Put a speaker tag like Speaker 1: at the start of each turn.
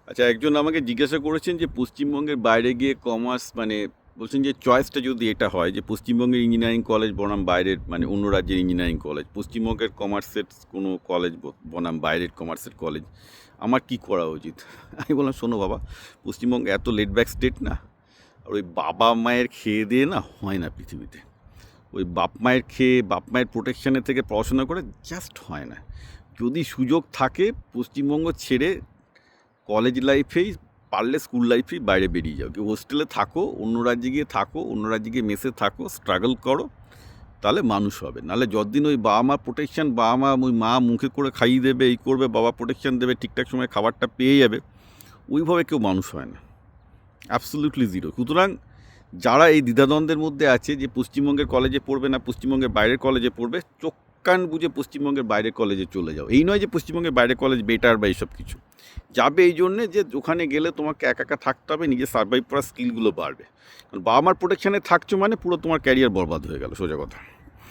Speaker 1: আচ্ছা, একজন আমাকে জিজ্ঞাসা করেছেন যে পশ্চিমবঙ্গের বাইরে গিয়ে কমার্স মানে বলছেন যে চয়েসটা যদি এটা হয় যে পশ্চিমবঙ্গের ইঞ্জিনিয়ারিং কলেজ বনাম বাইরের মানে অন্য রাজ্যের ইঞ্জিনিয়ারিং কলেজ, পশ্চিমবঙ্গের কমার্সের কোনো কলেজ বনাম বাইরের কমার্সের কলেজ, আমার কি করা উচিত? আমি বললাম, শোনো বাবা, পশ্চিমবঙ্গ এত লেট ব্যাক স্টেট না, আর ওই বাবা মায়ের খেয়ে দিয়ে না হয় না পৃথিবীতে। ওই বাপ মায়ের খেয়ে বাপ মায়ের প্রোটেকশানের থেকে পড়াশোনা করে জাস্ট হয় না। যদি সুযোগ থাকে পশ্চিমবঙ্গ ছেড়ে কলেজ লাইফেই পারলে স্কুল লাইফেই বাইরে বেরিয়ে যাও, কেউ হোস্টেলে থাকো, অন্য রাজ্যে গিয়ে থাকো, অন্য রাজ্যে গিয়ে মেসে থাকো, স্ট্রাগল করো, তাহলে মানুষ হবে। নাহলে যতদিন ওই বাবা মা প্রোটেকশান, বাবা মা ওই মা মুখে করে খাইয়ে দেবে, এই করবে, বাবা প্রোটেকশান দেবে, ঠিকঠাক সময় খাবারটা পেয়ে যাবে, ওইভাবে কেউ মানুষ হয় না, অ্যাবসলিউটলি জিরো। সুতরাং যারা এই দ্বিধাদ্বন্দ্বের মধ্যে আছে যে পশ্চিমবঙ্গের কলেজে পড়বে না পশ্চিমবঙ্গের বাইরের কলেজে পড়বে, চোখ কান বুঝে পশ্চিমবঙ্গের বাইরের কলেজে চলে যাও। এই নয় যে পশ্চিমবঙ্গের বাইরের কলেজ বেটার বা এইসব কিছু, যাবে এই জন্যে যে ওখানে গেলে তোমাকে একা একা থাকতে হবে, নিজে সার্ভাইভ করার স্কিলগুলো বাড়বে। কারণ বাবা মার প্রোটেকশানে থাকছো মানে পুরো তোমার ক্যারিয়ার বরবাদ হয়ে গেল, সোজা কথা।